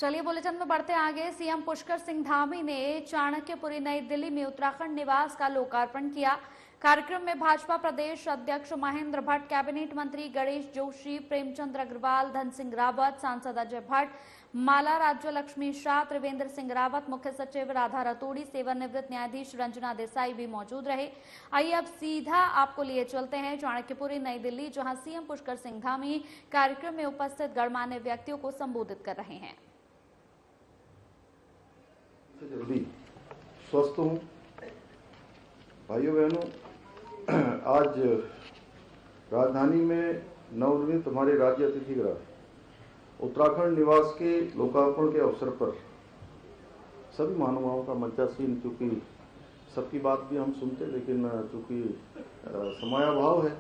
चलिए बुलेटिन में बढ़ते आगे। सीएम पुष्कर सिंह धामी ने चाणक्यपुरी नई दिल्ली में उत्तराखंड निवास का लोकार्पण किया। कार्यक्रम में भाजपा प्रदेश अध्यक्ष महेंद्र भट्ट, कैबिनेट मंत्री गणेश जोशी, प्रेमचंद अग्रवाल, धन सिंह रावत, सांसद अजय भट्ट, माला राज्य लक्ष्मी शाह, त्रिवेंद्र सिंह रावत, मुख्य सचिव राधा रतूड़ी, सेवानिवृत्त न्यायाधीश रंजना देसाई भी मौजूद रहे। आइए अब सीधा आपको लिए चलते हैं चाणक्यपुरी नई दिल्ली, जहां सीएम पुष्कर सिंह धामी कार्यक्रम में उपस्थित गणमान्य व्यक्तियों को संबोधित कर रहे हैं। जल्दी स्वस्थ हूँ। भाइयों बहनों, आज राजधानी में नवनिर्मित हमारे राज्य अतिथि गृह उत्तराखंड निवास के लोकार्पण के अवसर पर सभी महानुभावों का मंचासीन, चूंकि सबकी बात भी हम सुनते, लेकिन चूंकि समयाभाव है,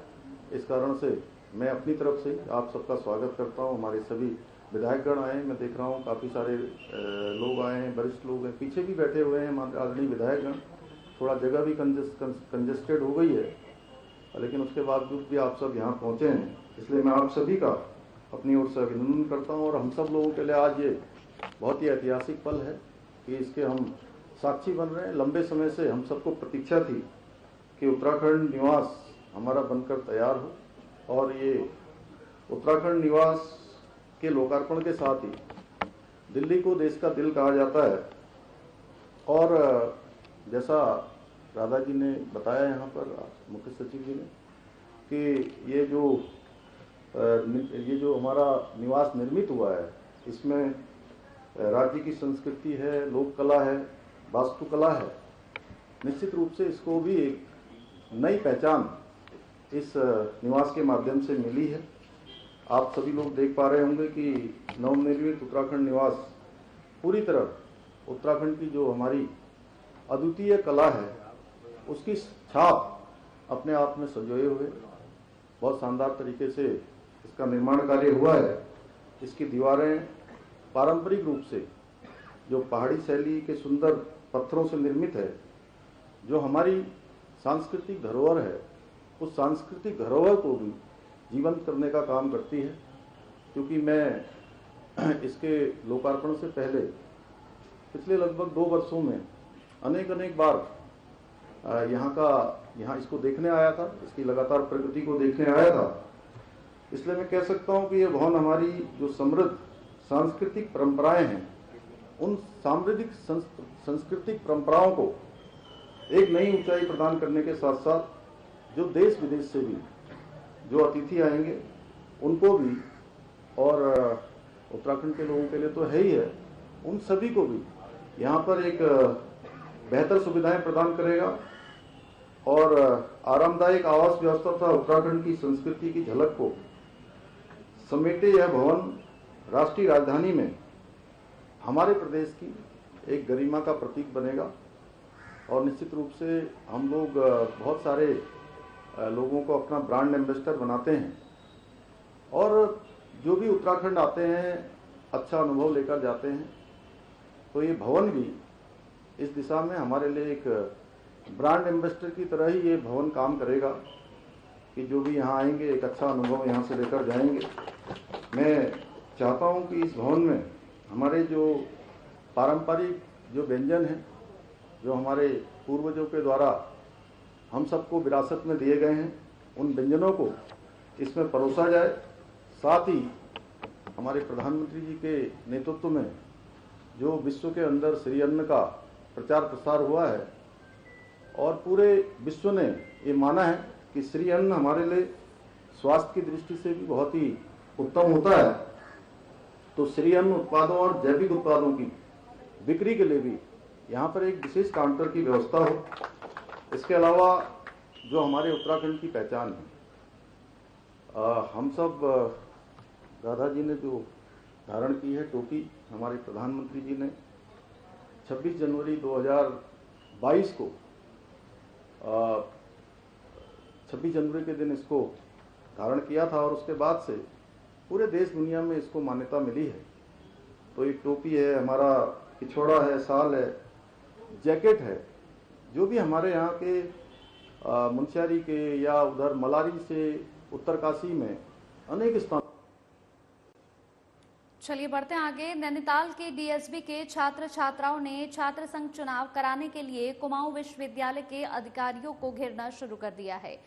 इस कारण से मैं अपनी तरफ से आप सबका स्वागत करता हूं। हमारे सभी विधायकगण आए हैं, मैं देख रहा हूं काफ़ी सारे लोग आए हैं, वरिष्ठ लोग हैं, पीछे भी बैठे हुए हैं आदरणीय विधायकगण। थोड़ा जगह भी कंजेस्टेड हो गई है, लेकिन उसके बावजूद भी आप सब यहाँ पहुँचे हैं, इसलिए मैं आप सभी का अपनी ओर से अभिनंदन करता हूँ। और हम सब लोगों के लिए आज ये बहुत ही ऐतिहासिक पल है कि इसके हम साक्षी बन रहे हैं। लंबे समय से हम सबको प्रतीक्षा थी कि उत्तराखंड निवास हमारा बनकर तैयार हो, और ये उत्तराखंड निवास के लोकार्पण के साथ ही दिल्ली को देश का दिल कहा जाता है। और जैसा राधा जी ने बताया यहाँ पर, मुख्य सचिव जी ने, कि ये जो हमारा निवास निर्मित हुआ है, इसमें राज्य की संस्कृति है, लोक कला है, वास्तुकला है। निश्चित रूप से इसको भी एक नई पहचान इस निवास के माध्यम से मिली है। आप सभी लोग देख पा रहे होंगे कि नवनिर्मित उत्तराखंड निवास पूरी तरह उत्तराखंड की जो हमारी अद्वितीय कला है उसकी छाप अपने आप में संजोए हुए बहुत शानदार तरीके से इसका निर्माण कार्य हुआ है। इसकी दीवारें पारंपरिक रूप से जो पहाड़ी शैली के सुंदर पत्थरों से निर्मित है, जो हमारी सांस्कृतिक धरोहर है, उस सांस्कृतिक धरोहर को भी जीवंत करने का काम करती है। क्योंकि मैं इसके लोकार्पण से पहले पिछले लगभग 2 वर्षों में अनेक बार यहाँ इसको देखने आया था, इसकी लगातार प्रगति को देखने आया था। इसलिए मैं कह सकता हूँ कि ये भवन हमारी जो समृद्ध सांस्कृतिक परंपराएं हैं, उन सांस्कृतिक परंपराओं को एक नई ऊंचाई प्रदान करने के साथ साथ जो देश विदेश से भी जो अतिथि आएंगे उनको भी, और उत्तराखंड के लोगों के लिए तो है ही है, उन सभी को भी यहाँ पर एक बेहतर सुविधाएं प्रदान करेगा। और आरामदायक आवास व्यवस्था तथा उत्तराखंड की संस्कृति की झलक को समेटे यह भवन राष्ट्रीय राजधानी में हमारे प्रदेश की एक गरिमा का प्रतीक बनेगा। और निश्चित रूप से हम लोग बहुत सारे लोगों को अपना ब्रांड एम्बेसडर बनाते हैं, और जो भी उत्तराखंड आते हैं अच्छा अनुभव लेकर जाते हैं। तो ये भवन भी इस दिशा में हमारे लिए एक ब्रांड एम्बेसडर की तरह ही ये भवन काम करेगा कि जो भी यहाँ आएंगे एक अच्छा अनुभव यहाँ से लेकर जाएंगे। मैं चाहता हूँ कि इस भवन में हमारे जो पारंपरिक जो व्यंजन हैं, जो हमारे पूर्वजों के द्वारा हम सबको विरासत में दिए गए हैं, उन व्यंजनों को इसमें परोसा जाए। साथ ही हमारे प्रधानमंत्री जी के नेतृत्व में जो विश्व के अंदर श्री अन्न का प्रचार प्रसार हुआ है, और पूरे विश्व ने ये माना है कि श्री अन्न हमारे लिए स्वास्थ्य की दृष्टि से भी बहुत ही उत्तम होता है। तो श्री अन्न उत्पादों और जैविक उत्पादों की बिक्री के लिए भी यहाँ पर एक विशेष काउंटर की व्यवस्था हो। इसके अलावा जो हमारे उत्तराखंड की पहचान है, हम सब राधा जी ने जो धारण की है टोपी, हमारे प्रधानमंत्री जी ने 26 जनवरी 2022 को 26 जनवरी के दिन इसको धारण किया था, और उसके बाद से पूरे देश दुनिया में इसको मान्यता मिली है। तो ये टोपी है, हमारा पिछोड़ा है, शाल है, जैकेट है, जो भी हमारे यहाँ के मुंशियारी के या उधर मलारी से उत्तरकाशी में अनेक स्थान चलिए बढ़ते हैं आगे। नैनीताल के डीएसबी के छात्र छात्राओं ने छात्र संघ चुनाव कराने के लिए कुमाऊं विश्वविद्यालय के अधिकारियों को घेरना शुरू कर दिया है।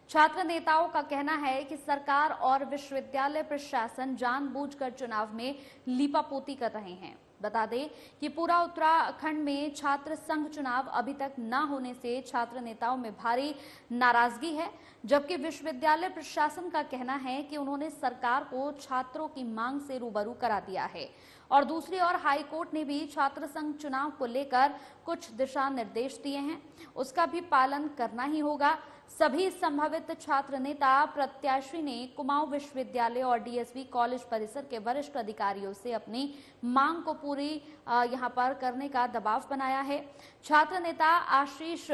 छात्र नेताओं का कहना है कि सरकार और विश्वविद्यालय प्रशासन जानबूझकर चुनाव में लीपापोती कर रहे हैं। बता दें कि पूरा उत्तराखंड में छात्र संघ चुनाव अभी तक न होने से छात्र नेताओं में भारी नाराजगी है, जबकि विश्वविद्यालय प्रशासन का कहना है कि उन्होंने सरकार को छात्रों की मांग से रूबरू करा दिया है। और दूसरी ओर हाईकोर्ट ने भी छात्र संघ चुनाव को लेकर कुछ दिशा निर्देश दिए हैं, उसका भी पालन करना ही होगा। सभी संभावित छात्र नेता प्रत्याशी ने कुमाऊं विश्वविद्यालय और डीएसबी कॉलेज परिसर के वरिष्ठ अधिकारियों से अपनी मांग को पूरी यहां पर करने का दबाव बनाया है। छात्र नेता आशीष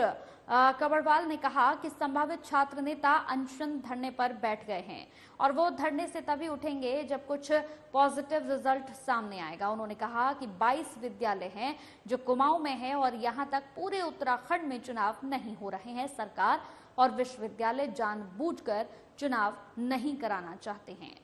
कबरवाल ने कहा कि संभावित छात्र नेता अनशन धरने पर बैठ गए हैं और वो धरने से तभी उठेंगे जब कुछ पॉजिटिव रिजल्ट सामने आएगा। उन्होंने कहा कि 22 विद्यालय हैं जो कुमाऊं में है और यहां तक पूरे उत्तराखंड में चुनाव नहीं हो रहे हैं। सरकार और विश्वविद्यालय जानबूझकर चुनाव नहीं कराना चाहते हैं।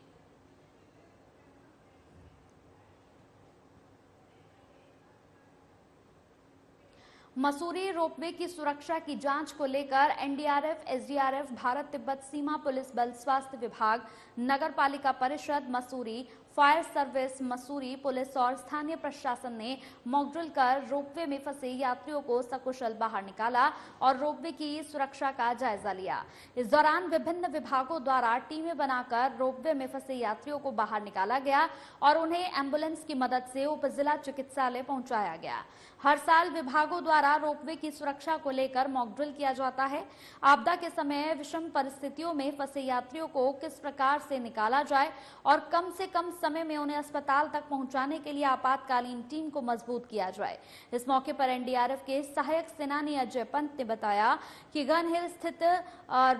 मसूरी रोपवे की सुरक्षा की जांच को लेकर एनडीआरएफ, एसडीआरएफ, भारत तिब्बत सीमा पुलिस बल, स्वास्थ्य विभाग, नगर पालिका परिषद Mussoorie, fire service Mussoorie police और स्थानीय प्रशासन ने मॉकड्रिल कर रोपवे में फंसे यात्रियों को सकुशल बाहर निकाला और रोपवे की सुरक्षा का जायजा लिया। इस दौरान विभिन्न विभागों द्वारा टीमें बनाकर रोपवे में फंसे यात्रियों को बाहर निकाला गया और उन्हें एम्बुलेंस की मदद से उप जिला चिकित्सालय पहुंचाया गया। हर साल विभागों द्वारा रोपवे की सुरक्षा को लेकर मॉकड्रिल किया जाता है। आपदा के समय विषम परिस्थितियों में फंसे यात्रियों को किस प्रकार से निकाला जाए और कम से कम समय में उन्हें अस्पताल तक पहुंचाने के लिए आपातकालीन टीम को मजबूत किया जाए। इस मौके पर एनडीआरएफ के सहायक सेनानी अजय पंत ने बताया कि गन हिल स्थित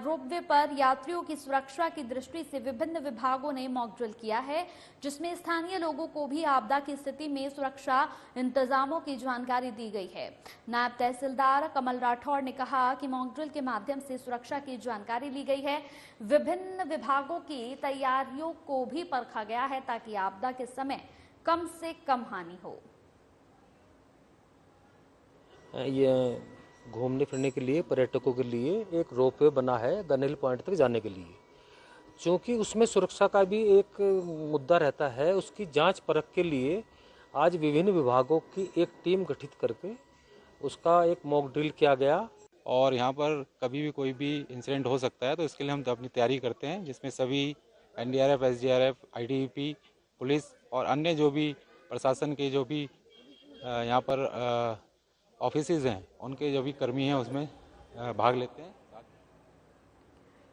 रोपवे पर यात्रियों की सुरक्षा की दृष्टि से विभिन्न विभागों ने मॉकड्रिल किया है, जिसमें स्थानीय लोगों को भी आपदा की स्थिति में सुरक्षा इंतजामों की जानकारी दी गई है। नायब तहसीलदार कमल राठौड़ ने कहा कि मॉकड्रिल के माध्यम से सुरक्षा की जानकारी ली गई है। विभिन्न विभागों की तैयारियों को भी परखा गया है ताकि आपदा के समय कम से कम हानि हो। ये घूमने फिरने के लिए पर्यटकों के लिए एक रोपवे बना है गन हिल पॉइंट तक जाने के लिए। चूँकि उसमें सुरक्षा का भी एक मुद्दा रहता है, उसकी जांच परख के लिए आज विभिन्न विभागों की एक टीम गठित करके उसका एक मॉक ड्रिल किया गया। और यहाँ पर कभी भी कोई भी इंसिडेंट हो सकता है, तो इसके लिए हम अपनी तैयारी करते हैं, जिसमें सभी एनडीआरएफ, एसडीआरएफ, आईटीबीपी, पुलिस और अन्य जो भी प्रशासन के जो भी यहाँ पर ऑफिसेज हैं, उनके जो भी कर्मी हैं उसमें भाग लेते हैं।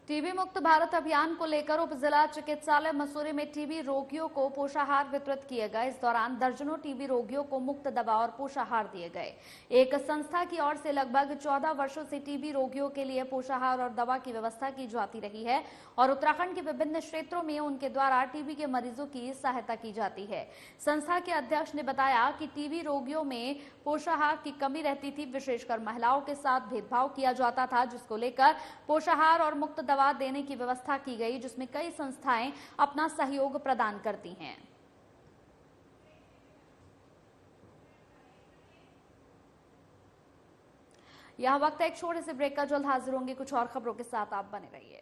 टीबी मुक्त भारत अभियान को लेकर उप जिला चिकित्सालय मसूरी में टीबी रोगियों को पोषाहार वितरित किए गए। इस दौरान दर्जनों टीबी रोगियों को मुफ्त दवा और पोषाहार दिए गए। एक संस्था की ओर से लगभग 14 वर्षों से टीबी रोगियों के लिए पोषाहार और दवा की व्यवस्था की जाती रही है और उत्तराखंड के विभिन्न क्षेत्रों में उनके द्वारा टीबी के मरीजों की सहायता की जाती है। संस्था के अध्यक्ष ने बताया कि टीबी रोगियों में पोषाहार की कमी रहती थी, विशेषकर महिलाओं के साथ भेदभाव किया जाता था, जिसको लेकर पोषाहार और मुफ्त दवा देने की व्यवस्था की गई, जिसमें कई संस्थाएं अपना सहयोग प्रदान करती हैं। यह वक्त है एक छोटे से ब्रेक का, जल्द हाजिर होंगे कुछ और खबरों के साथ, आप बने रहिए।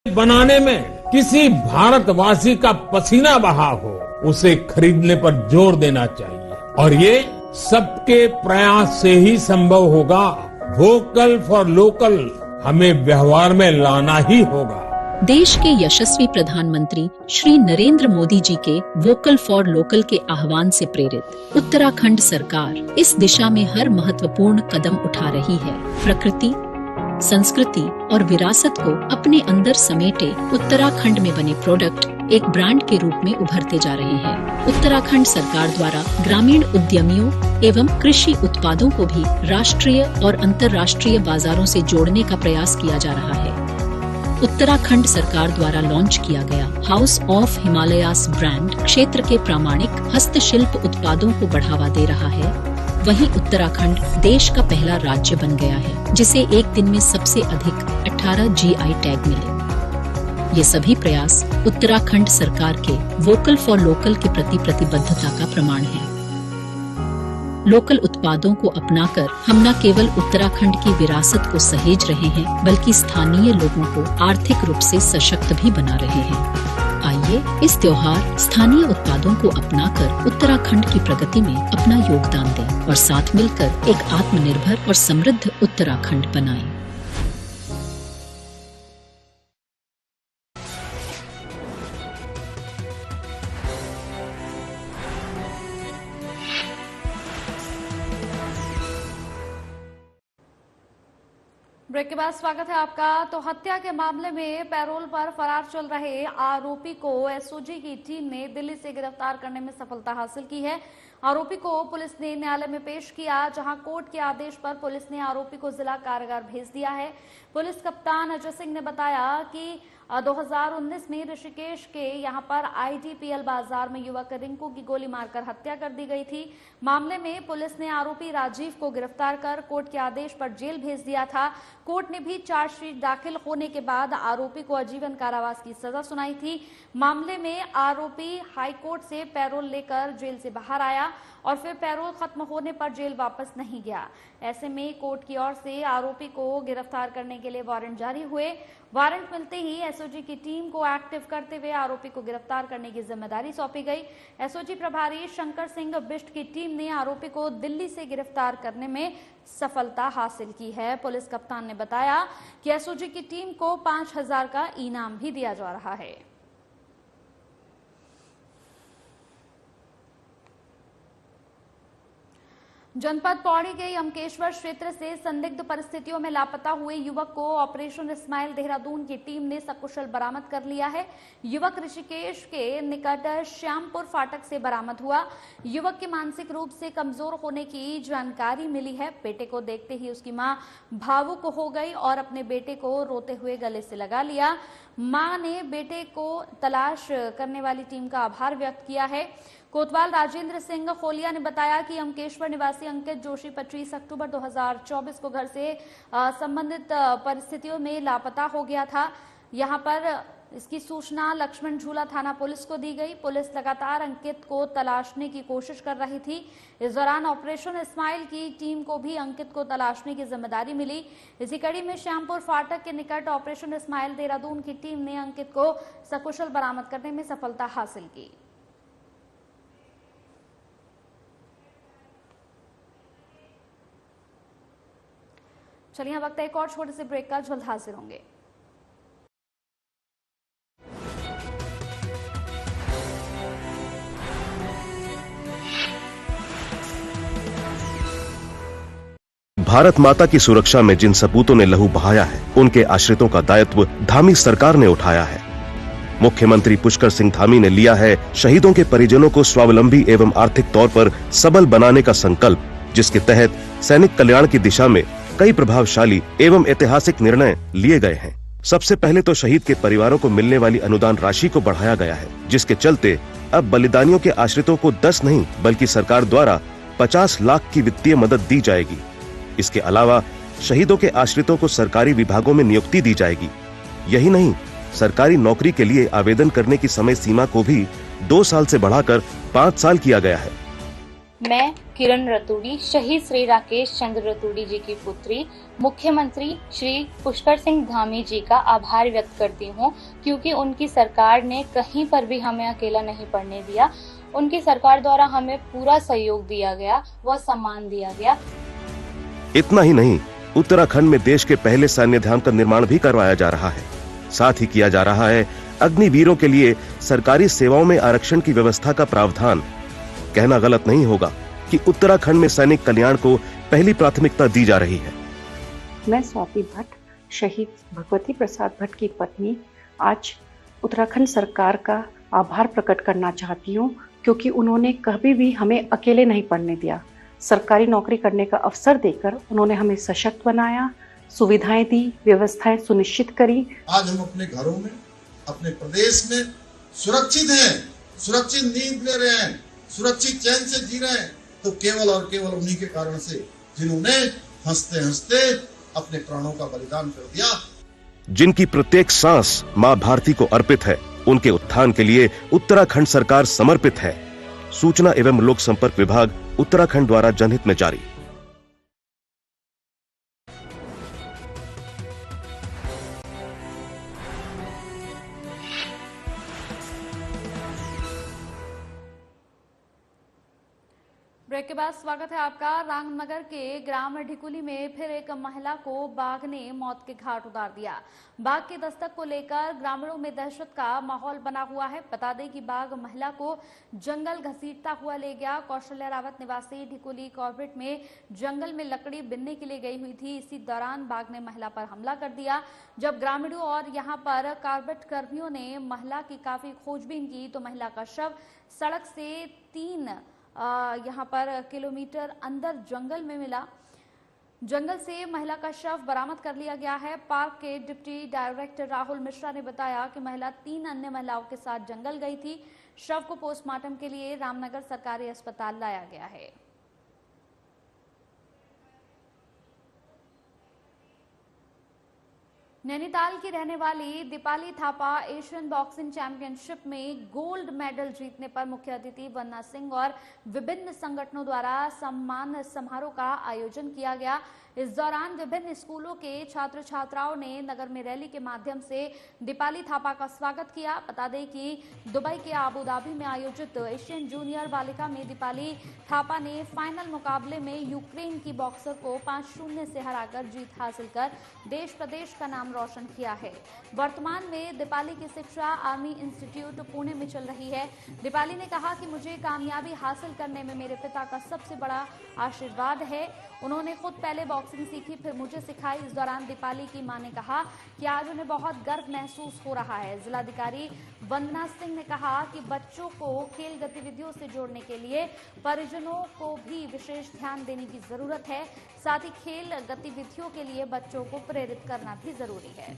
बनाने में किसी भारतवासी का पसीना बहा हो, उसे खरीदने पर जोर देना चाहिए और ये सबके प्रयास से ही संभव होगा। वोकल फॉर लोकल हमें व्यवहार में लाना ही होगा। देश के यशस्वी प्रधानमंत्री श्री नरेंद्र मोदी जी के वोकल फॉर लोकल के आह्वान से प्रेरित उत्तराखंड सरकार इस दिशा में हर महत्वपूर्ण कदम उठा रही है। प्रकृति, संस्कृति और विरासत को अपने अंदर समेटे उत्तराखंड में बने प्रोडक्ट एक ब्रांड के रूप में उभरते जा रहे हैं। उत्तराखंड सरकार द्वारा ग्रामीण उद्यमियों एवं कृषि उत्पादों को भी राष्ट्रीय और अंतर्राष्ट्रीय बाजारों से जोड़ने का प्रयास किया जा रहा है। उत्तराखंड सरकार द्वारा लॉन्च किया गया हाउस ऑफ हिमालयास ब्रांड क्षेत्र के प्रामाणिक हस्तशिल्प उत्पादों को बढ़ावा दे रहा है वहीं उत्तराखंड देश का पहला राज्य बन गया है जिसे एक दिन में सबसे अधिक 18 GI टैग मिले। ये सभी प्रयास उत्तराखंड सरकार के वोकल फॉर लोकल के प्रति प्रतिबद्धता का प्रमाण है। लोकल उत्पादों को अपनाकर हम न केवल उत्तराखंड की विरासत को सहेज रहे हैं बल्कि स्थानीय लोगों को आर्थिक रूप से सशक्त भी बना रहे हैं। आइए इस त्योहार स्थानीय उत्पादों को अपनाकर उत्तराखंड की प्रगति में अपना योगदान दें और साथ मिलकर एक आत्मनिर्भर और समृद्ध उत्तराखंड बनाएं। ब्रेक के बाद स्वागत है आपका। तो हत्या के मामले में पैरोल पर फरार चल रहे आरोपी को एसओजी की टीम ने दिल्ली से गिरफ्तार करने में सफलता हासिल की है। आरोपी को पुलिस ने न्यायालय में पेश किया, जहां कोर्ट के आदेश पर पुलिस ने आरोपी को जिला कारागार भेज दिया है। पुलिस कप्तान अजय सिंह ने बताया कि 2019 में ऋषिकेश के यहां पर IDPL बाजार में युवक रिंकू की गोली मारकर हत्या कर दी गई थी। मामले में पुलिस ने आरोपी राजीव को गिरफ्तार कर कोर्ट के आदेश पर जेल भेज दिया था। कोर्ट ने भी चार्जशीट दाखिल होने के बाद आरोपी को आजीवन कारावास की सजा सुनाई थी। मामले में आरोपी हाईकोर्ट से पैरोल लेकर जेल से बाहर आया और फिर पैरोल खत्म होने पर जेल वापस नहीं गया। ऐसे में कोर्ट की ओर से आरोपी को गिरफ्तार करने के लिए वारंट जारी हुए। वारंट मिलते ही एसओजी की टीम को एक्टिव करते हुए आरोपी को गिरफ्तार करने की जिम्मेदारी सौंपी गई। एसओजी प्रभारी शंकर सिंह बिष्ट की टीम ने आरोपी को दिल्ली से गिरफ्तार करने में सफलता हासिल की है। पुलिस कप्तान ने बताया कि एसओजी की टीम को 5,000 का इनाम भी दिया जा रहा है। जनपद पौड़ी के यमकेश्वर क्षेत्र से संदिग्ध परिस्थितियों में लापता हुए युवक को ऑपरेशन इस्माइल देहरादून की टीम ने सकुशल बरामद कर लिया है। युवक ऋषिकेश के निकट श्यामपुर फाटक से बरामद हुआ। युवक के मानसिक रूप से कमजोर होने की जानकारी मिली है। बेटे को देखते ही उसकी मां भावुक हो गई और अपने बेटे को रोते हुए गले से लगा लिया। मां ने बेटे को तलाश करने वाली टीम का आभार व्यक्त किया है। कोतवाल राजेंद्र सिंह खोलिया ने बताया कि यमकेश्वर निवासी अंकित जोशी 25 अक्टूबर 2024 को घर से संबंधित परिस्थितियों में लापता हो गया था। यहां पर इसकी सूचना लक्ष्मण झूला थाना पुलिस को दी गई। पुलिस लगातार अंकित को तलाशने की कोशिश कर रही थी। इस दौरान ऑपरेशन इस्माइल की टीम को भी अंकित को तलाशने की जिम्मेदारी मिली। इसी कड़ी में श्यामपुर फाटक के निकट ऑपरेशन इस्माइल देहरादून की टीम ने अंकित को सकुशल बरामद करने में सफलता हासिल की। चलिए वक्त एक और छोटे से ब्रेक का, जल्द हाजिर होंगे। भारत माता की सुरक्षा में जिन सपूतों ने लहू बहाया है, उनके आश्रितों का दायित्व धामी सरकार ने उठाया है। मुख्यमंत्री पुष्कर सिंह धामी ने लिया है शहीदों के परिजनों को स्वावलंबी एवं आर्थिक तौर पर सबल बनाने का संकल्प, जिसके तहत सैनिक कल्याण की दिशा में कई प्रभावशाली एवं ऐतिहासिक निर्णय लिए गए हैं। सबसे पहले तो शहीद के परिवारों को मिलने वाली अनुदान राशि को बढ़ाया गया है, जिसके चलते अब बलिदानियों के आश्रितों को 10 नहीं बल्कि सरकार द्वारा 50 लाख की वित्तीय मदद दी जाएगी। इसके अलावा शहीदों के आश्रितों को सरकारी विभागों में नियुक्ति दी जाएगी। यही नहीं, सरकारी नौकरी के लिए आवेदन करने की समय सीमा को भी 2 साल से बढ़ाकर 5 साल किया गया है। मैं किरण रतूड़ी, शहीद श्री राकेश चंद्र रतूड़ी जी की पुत्री, मुख्यमंत्री श्री पुष्कर सिंह धामी जी का आभार व्यक्त करती हूँ, क्योंकि उनकी सरकार ने कहीं पर भी हमें अकेला नहीं पड़ने दिया। उनकी सरकार द्वारा हमें पूरा सहयोग दिया गया, व सम्मान दिया गया। इतना ही नहीं, उत्तराखंड में देश के पहले सैन्य धाम का निर्माण भी करवाया जा रहा है। साथ ही किया जा रहा है अग्निवीरों के लिए सरकारी सेवाओं में आरक्षण की व्यवस्था का प्रावधान। कहना गलत नहीं होगा कि उत्तराखंड में सैनिक कल्याण को पहली प्राथमिकता दी जा रही है। मैं स्वाति भट्ट, शहीद भगवती प्रसाद भट्ट की पत्नी, आज उत्तराखंड सरकार का आभार प्रकट करना चाहती हूँ, क्योंकि उन्होंने कभी भी हमें अकेले नहीं पड़ने दिया। सरकारी नौकरी करने का अवसर देकर उन्होंने हमें सशक्त बनाया, सुविधाएं दी, व्यवस्थाएं सुनिश्चित करी। आज हम अपने घरों में, अपने प्रदेश में सुरक्षित हैं, सुरक्षित नींद ले रहे हैं, सुरक्षित चैन से जी रहे हैं। तो केवल और केवल उन्हीं के कारण से जिन्होंने हंसते हंसते अपने प्राणों का बलिदान कर दिया। जिनकी प्रत्येक सांस मां भारती को अर्पित है, उनके उत्थान के लिए उत्तराखंड सरकार समर्पित है। सूचना एवं लोक संपर्क विभाग उत्तराखंड द्वारा जनहित में जारी। ब्रेक के बाद स्वागत है आपका। रामनगर के ग्राम ढिकुली में फिर एक महिला को बाघ ने मौत के घाट उतार दिया। बाघ की दस्तक को लेकर ग्रामीणों में दहशत का माहौल बना हुआ है। बता दें कि बाघ महिला को जंगल घसीटता हुआ ले गया। कौशल्या रावत निवासी ढिकुली कॉर्बेट में जंगल में लकड़ी बिनने के लिए गई हुई थी। इसी दौरान बाघ ने महिला पर हमला कर दिया। जब ग्रामीणों और यहां पर कॉर्बेट कर्मियों ने महिला की काफी खोजबीन की तो महिला का शव सड़क से 3 यहाँ पर किलोमीटर अंदर जंगल में मिला। जंगल से महिला का शव बरामद कर लिया गया है। पार्क के डिप्टी डायरेक्टर राहुल मिश्रा ने बताया कि महिला 3 अन्य महिलाओं के साथ जंगल गई थी। शव को पोस्टमार्टम के लिए रामनगर सरकारी अस्पताल लाया गया है। नैनीताल की रहने वाली Deepali Thapa Asian boxing championship में गोल्ड मेडल जीतने पर मुख्य अतिथि वन्ना सिंह और विभिन्न संगठनों द्वारा सम्मान समारोह का आयोजन किया गया। इस दौरान विभिन्न स्कूलों के छात्र छात्राओं ने नगर में रैली के माध्यम से दीपाली थापा का स्वागत किया। बता दें कि दुबई के आबू धाबी में आयोजित एशियन जूनियर बालिका में दीपाली थापा ने फाइनल मुकाबले में यूक्रेन की बॉक्सर को 5-0 से हराकर जीत हासिल कर देश प्रदेश का नाम रोशन किया है। वर्तमान में दीपाली की शिक्षा आर्मी इंस्टीट्यूट पुणे में चल रही है। दीपाली ने कहा कि मुझे कामयाबी हासिल करने में मेरे पिता का सबसे बड़ा आशीर्वाद है। उन्होंने खुद पहले बॉक्सिंग सीखी, फिर मुझे सिखाई। इस दौरान दीपाली की मां ने कहा कि आज उन्हें बहुत गर्व महसूस हो रहा है। जिलाधिकारी वंदना सिंह ने कहा कि बच्चों को खेल गतिविधियों से जोड़ने के लिए परिजनों को भी विशेष ध्यान देने की जरूरत है। साथ ही खेल गतिविधियों के लिए बच्चों को प्रेरित करना भी जरूरी है।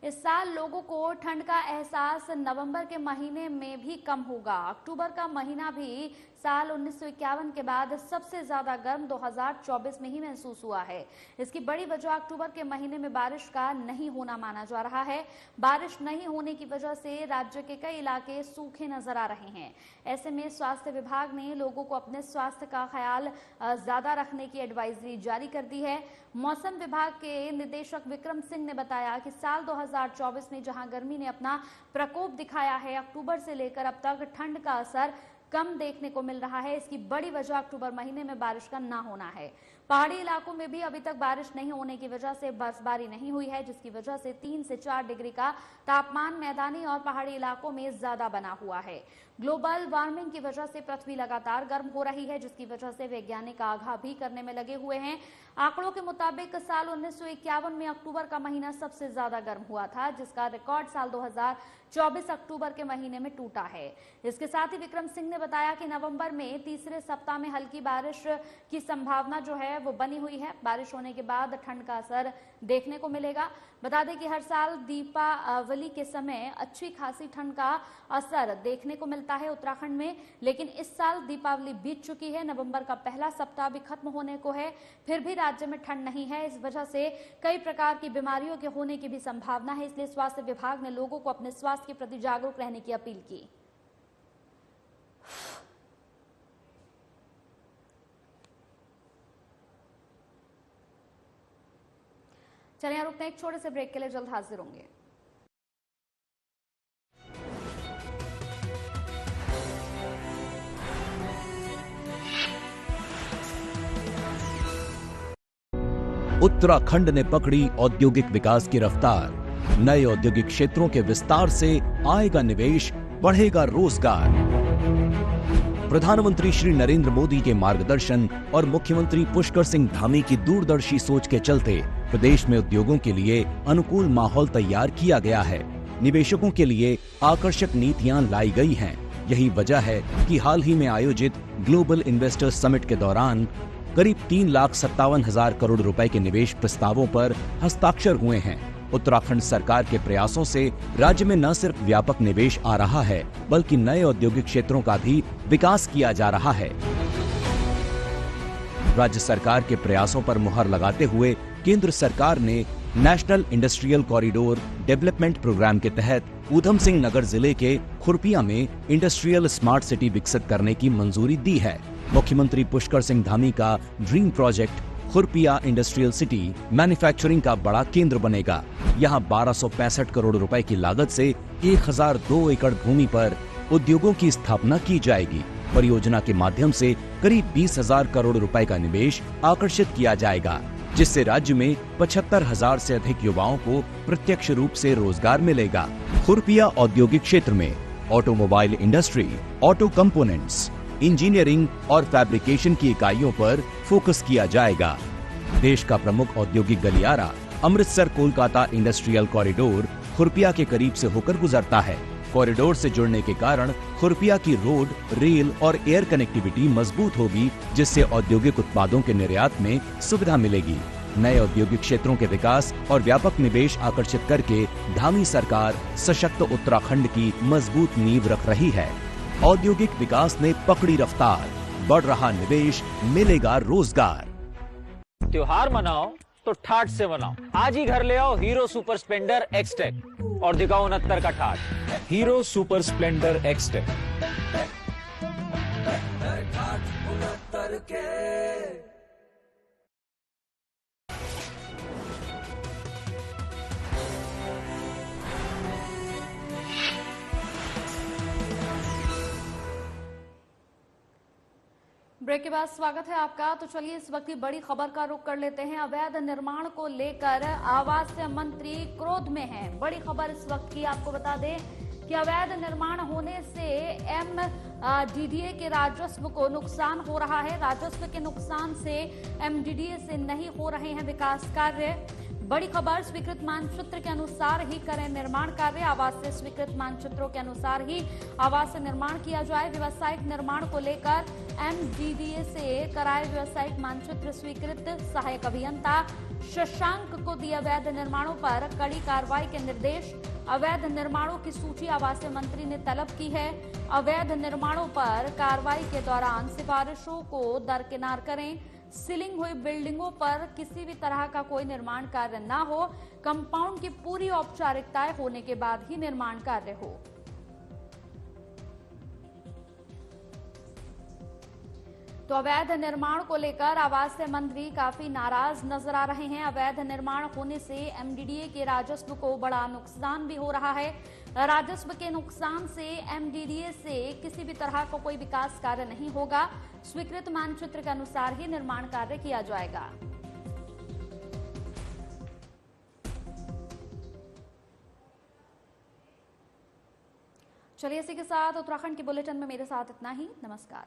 इस साल लोगों को ठंड का एहसास नवंबर के महीने में भी कम होगा। अक्टूबर का महीना भी साल 1951 के बाद सबसे ज्यादा गर्म 2024 में ही महसूस हुआ है। इसकी बड़ी वजह अक्टूबर के महीने में बारिश का नहीं होना माना जा रहा है। बारिश नहीं होने की वजह से राज्य के कई इलाके सूखे नजर आ रहे हैं। ऐसे में स्वास्थ्य विभाग ने लोगों को अपने स्वास्थ्य का ख्याल ज्यादा रखने की एडवाइजरी जारी कर दी है। मौसम विभाग के निदेशक विक्रम सिंह ने बताया कि साल 2024 में जहां गर्मी ने अपना प्रकोप दिखाया है, अक्टूबर से लेकर अब तक ठंड का असर कम देखने को मिल रहा है। इसकी बड़ी वजह अक्टूबर महीने में बारिश का ना होना है। पहाड़ी इलाकों में भी अभी तक बारिश नहीं होने की वजह से बर्फबारी नहीं हुई है, जिसकी वजह से 3 से 4 डिग्री का तापमान मैदानी और पहाड़ी इलाकों में ज्यादा बना हुआ है। ग्लोबल वार्मिंग की वजह से पृथ्वी लगातार गर्म हो रही है, जिसकी वजह से वैज्ञानिक आगाह भी करने में लगे हुए हैं। आंकड़ों के मुताबिक साल 1951 में अक्टूबर का महीना सबसे ज्यादा गर्म हुआ था, जिसका रिकॉर्ड साल 2024 अक्टूबर के महीने में टूटा है। इसके साथ ही विक्रम सिंह ने बताया कि नवंबर में तीसरे सप्ताह में हल्की बारिश की संभावना जो है वो बनी हुई है। बारिश होने के बाद ठंड का असर देखने को मिलेगा। बता दें कि हर साल दीपावली के समय अच्छी खासी ठंड का असर देखने को मिलता है उत्तराखंड में, लेकिन इस साल दीपावली बीत चुकी है। नवंबर का पहला सप्ताह भी खत्म होने को है, फिर भी राज्य में ठंड नहीं है। इस वजह से कई प्रकार की बीमारियों के होने की भी संभावना है। इसलिए स्वास्थ्य विभाग ने लोगों को अपने स्वास्थ्य के प्रति जागरूक रहने की अपील की। चलिए यहाँ रुकते हैं एक छोटे से ब्रेक के लिए, जल्द हाजिर होंगे। उत्तराखंड ने पकड़ी औद्योगिक विकास की रफ्तार। नए औद्योगिक क्षेत्रों के विस्तार से आएगा निवेश, बढ़ेगा रोजगार। प्रधानमंत्री श्री नरेंद्र मोदी के मार्गदर्शन और मुख्यमंत्री पुष्कर सिंह धामी की दूरदर्शी सोच के चलते प्रदेश में उद्योगों के लिए अनुकूल माहौल तैयार किया गया है। निवेशकों के लिए आकर्षक नीतियां लाई गई हैं। यही वजह है कि हाल ही में आयोजित ग्लोबल इन्वेस्टर्स समिट के दौरान करीब 3,57,000 करोड़ रुपए के निवेश प्रस्तावों पर हस्ताक्षर हुए हैं। उत्तराखंड सरकार के प्रयासों से राज्य में न सिर्फ व्यापक निवेश आ रहा है, बल्कि नए औद्योगिक क्षेत्रों का भी विकास किया जा रहा है। राज्य सरकार के प्रयासों पर मुहर लगाते हुए केंद्र सरकार ने national industrial corridor development programme के तहत ऊधम सिंह नगर जिले के खुरपिया में इंडस्ट्रियल स्मार्ट सिटी विकसित करने की मंजूरी दी है। मुख्यमंत्री पुष्कर सिंह धामी का dream project Khurpia industrial city manufacturing का बड़ा केंद्र बनेगा। यहाँ 1265 करोड़ रुपए की लागत से 1002 एकड़ भूमि पर उद्योगों की स्थापना की जाएगी। परियोजना के माध्यम से करीब 20,000 करोड़ रुपए का निवेश आकर्षित किया जाएगा, जिससे राज्य में 75,000 से अधिक युवाओं को प्रत्यक्ष रूप से रोजगार मिलेगा। खुरपिया औद्योगिक क्षेत्र में automobile industry, auto components, engineering और फैब्रिकेशन की इकाइयों पर फोकस किया जाएगा। देश का प्रमुख औद्योगिक गलियारा अमृतसर कोलकाता इंडस्ट्रियल कॉरिडोर खुरपिया के करीब से होकर गुजरता है। कॉरिडोर से जुड़ने के कारण खुरपिया की रोड, रेल और एयर कनेक्टिविटी मजबूत होगी, जिससे औद्योगिक उत्पादों के निर्यात में सुविधा मिलेगी। नए औद्योगिक क्षेत्रों के विकास और व्यापक निवेश आकर्षित करके धामी सरकार सशक्त उत्तराखंड की मजबूत नींव रख रही है। औद्योगिक विकास ने पकड़ी रफ्तार, बढ़ रहा निवेश, मिलेगा रोजगार। त्योहार मनाओ तो ठाठ से मनाओ। आज ही घर ले आओ हीरो सुपर स्प्लेंडर एक्सटेक और दिखाओ 69 का ठाठ। Hero Super Splendor Xtec. Break के बाद स्वागत है आपका। तो चलिए इस वक्त की बड़ी खबर का रुख कर लेते हैं। अवैध निर्माण को लेकर आवास मंत्री क्रोध में हैं। बड़ी खबर इस वक्त की आपको बता दें कि अवैध निर्माण होने से एमडीडीए के राजस्व को नुकसान हो रहा है। राजस्व के नुकसान से एमडीडीए से नहीं हो रहे हैं विकास कार्य। बड़ी खबर, स्वीकृत मानचित्र के अनुसार ही करें निर्माण कार्य। आवास से स्वीकृत मानचित्रों के अनुसार ही आवास निर्माण किया जाए। व्यावसायिक निर्माण को लेकर एमडीडीए से कराए व्यावसायिक मानचित्र स्वीकृत। सहायक अभियंता शशांक को दिए अवैध निर्माणों पर कड़ी कार्रवाई के निर्देश। अवैध निर्माणों की सूची आवास मंत्री ने तलब की है। अवैध निर्माणों पर कार्रवाई के दौरान सिफारिशों को दरकिनार करें। सीलिंग हुई बिल्डिंगों पर किसी भी तरह का कोई निर्माण कार्य न हो। कंपाउंड की पूरी औपचारिकताएं होने के बाद ही निर्माण कार्य हो। तो अवैध निर्माण को लेकर आवास मंत्री काफी नाराज नजर आ रहे हैं। अवैध निर्माण होने से एमडीडीए के राजस्व को बड़ा नुकसान भी हो रहा है। राजस्व के नुकसान से एमडीडीए से किसी भी तरह का कोई विकास कार्य नहीं होगा। स्वीकृत मानचित्र के अनुसार ही निर्माण कार्य किया जाएगा। चलिए इसी के साथ उत्तराखंड के बुलेटिन में मेरे साथ इतना ही। नमस्कार।